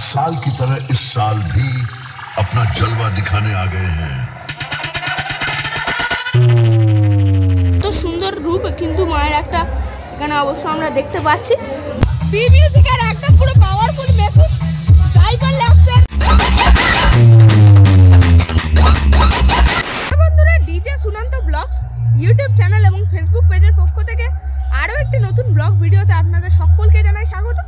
साल की तरह इस साल भी अपना जलवा दिखाने आ गए हैं। তো সুন্দর রূপ কিন্তু মায়ের একটা এখানে অবশ্য আমরা দেখতে পাচ্ছি। বি মিউজিকের একদম পুরো পাওয়ারফুল মেসেজ সাইবার ল্যাপসের বন্ধুরা, ডিজে সুনন্ত ব্লগস ইউটিউব চ্যানেল এবং ফেসবুক পেজের পক্ষ থেকে আরও একটি নতুন ব্লগ ভিডিওতে আপনাদের সকলকে জানাই স্বাগত।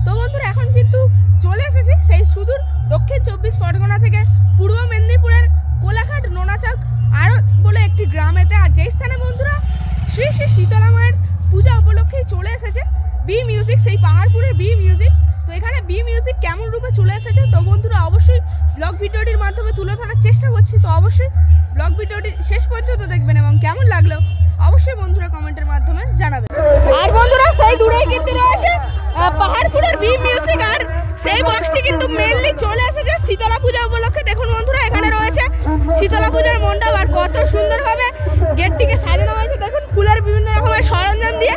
তো বন্ধুরা, এখন কিন্তু চলে এসেছি সেই সুদূর দক্ষিণ 24 পরগনা থেকে পূর্ব মেদিনীপুরের কোলাঘাট নোনাচক আরও বলে একটি গ্রামেতে। আর যেই স্থানে বন্ধুরা শ্রী শ্রী শীতলা মায়ের পূজা উপলক্ষেই চলে এসেছে বি মিউজিক, সেই পাহাড়পুরের বি মিউজিক। তো এখানে বি মিউজিক কেমন রূপে চলে এসেছে তো বন্ধুরা অবশ্যই ব্লগ ভিডিওটির মাধ্যমে তুলে ধরার চেষ্টা করছি। তো অবশ্যই ব্লগ ভিডিওটি শেষ পর্যন্ত দেখবেন এবং কেমন লাগলো অবশ্যই বন্ধুরা কমেন্টের মাধ্যমে জানাবেন। আর বন্ধুরা সেই দূরেই কিন্তু রয়েছে পাহাড়পুরের বি মিউজিক, আর সেই বক্সটি কিন্তু মেনলি চলে এসেছে শীতলা পূজা উপলক্ষে। দেখুন বন্ধুরা, এখানে রয়েছে শীতলা পূজার মণ্ডপ আর কত সুন্দরভাবে গেটটিকে সাজানো হয়েছে দেখুন ফুলের বিভিন্ন রকমের সরঞ্জাম দিয়ে।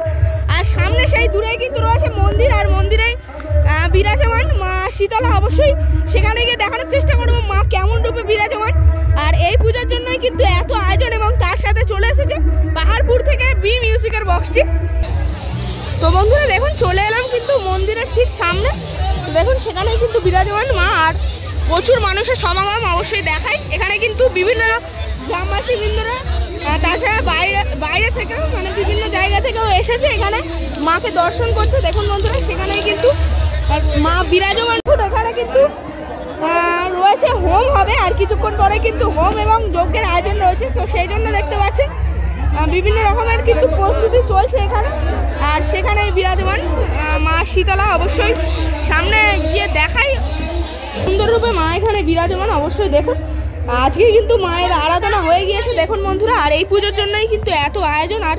আর সামনে সেই দূরেই কিন্তু রয়েছে মন্দির, আর মন্দিরেই বিরাজমান মা শীতলা। অবশ্যই সেখানে গিয়ে দেখানোর চেষ্টা করবো মা কেমন রূপে বিরাজমান। আর এই পূজার জন্যই কিন্তু এত আয়োজন এবং তার সাথে চলে এসেছে পাহাড়পুর থেকে বি মিউজিকের বক্সটি। তো বন্ধুরা দেখুন চলে এলাম কিন্তু মন্দিরের ঠিক সামনে। তো দেখুন সেখানেই কিন্তু বিরাজমান মা আর প্রচুর মানুষের সমাগম অবশ্যই দেখায়। এখানে কিন্তু বিভিন্ন গ্রামবাসী বৃন্দরা তাছাড়া বাইরে থেকেও মানে বিভিন্ন জায়গা থেকেও এসেছে এখানে মাকে দর্শন করতে। দেখুন বন্ধুরা সেখানেই কিন্তু মা বিরাজমান। এখানে কিন্তু রয়েছে হোম হবে, আর কিছুক্ষণ পরে কিন্তু হোম এবং যজ্ঞের আয়োজন রয়েছে। তো সেই জন্য দেখতে পাচ্ছেন বিভিন্ন রকমের কিন্তু প্রস্তুতি চলছে এখানে। আর সেখানে বিরাজমান মা শীতলা অবশ্যই সামনে গিয়ে দেখাই সুন্দররূপে মা এখানে বিরাজমান। অবশ্যই দেখুন আজকে কিন্তু মায়ের আরাধনা হয়ে গিয়েছে দেখুন বন্ধুরা। আর এই পুজোর জন্যই কিন্তু এত আয়োজন। আর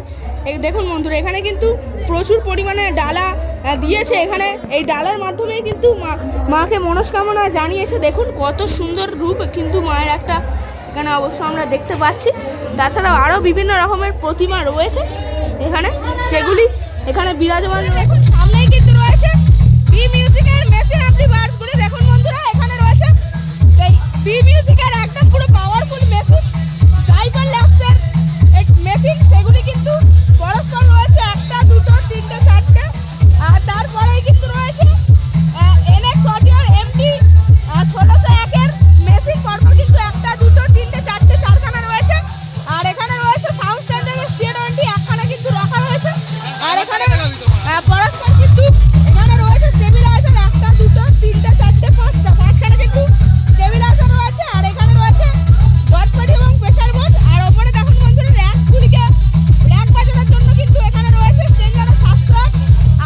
দেখুন বন্ধুরা এখানে কিন্তু প্রচুর পরিমাণে ডালা দিয়েছে। এখানে এই ডালার মাধ্যমেই কিন্তু মাকে মনস্কামনা জানিয়েছে। দেখুন কত সুন্দর রূপ কিন্তু মায়ের একটা এখানে অবশ্য আমরা দেখতে পাচ্ছি। তাছাড়াও আরও বিভিন্ন রকমের প্রতিমা রয়েছে এখানে, যেগুলি এখানে বিরাজমান রয়েছে। সামনেই কিন্তু রয়েছে বি মিউজিকের মেশিন অ্যাম্পলিফায়ারগুলি। দেখুন বন্ধুরা এখানে রয়েছে এই বি মিউজিকের একদম পুরো পাওয়ারফুল মেশিন সাইবার ল্যাপসের মেশিন। সেগুলি কিন্তু পরস্পর রয়েছে 1, 2, 3, 4। আর তারপরেই কিন্তু রয়েছে NX অডিওর MT 1601 মেশিন। পরপর কিন্তু 1, 2, 3, 4 চারখানা রয়েছে। আর এখানে রয়েছে সাউন্ড স্ট্যান্ডার্ডের C20 একখানা কিন্তু রাখা রয়েছে। আর এখানে পরস্পর কিন্তু এখানে রয়েছে স্টেবিলাইজার 1, 2, 3, 4, 5 পাঁচখানা কিন্তু স্টেবিলাইজার রয়েছে। আর এখানে রয়েছে গটপটি এবং প্রেসার বোর্ড। আর ওপরে দেখুন বন্ধুরা র্যাক বাজানোর জন্য কিন্তু এখানে রয়েছে স্ট্রেঞ্জারের 700,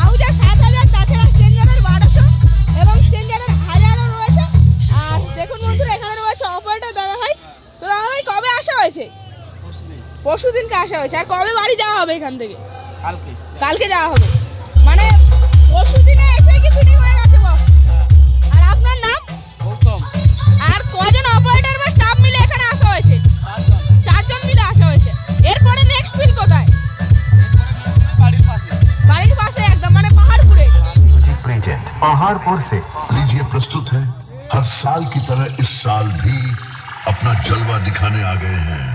আউজার 7000, তাছাড়া স্ট্রেঞ্জারের 1200 এবং স্ট্রেঞ্জারের 1000ও রয়েছে। আর দেখুন বন্ধুরা এখানে রয়েছে অপারেটর দাদা ভাই। তো দাদা ভাই কবে আসা হয়েছে? পরশুদিনকে আসা হয়েছে। আর কবে বাড়ি যাওয়া হবে এখান থেকে? কালকে যাওয়া হবে। মানে পরশুদিনে এসে কি ফিটিং হয়ে গেছে বক্স? আর আপনার নাম? আর কজন অপারেটর বা স্টাফ মিলে এখানে আসা হয়েছে? 4 জন মিলে আসা হয়েছে। এরপরে নেক্সট ফিল কোথায়? বাড়ির পাশে একদম মানে পাহাড়পুরে। पहाड़पुर से लीजिए प्रस्तुत है हर साल की तरह इस साल भी अपना जलवा दिखाने आ गए हैं।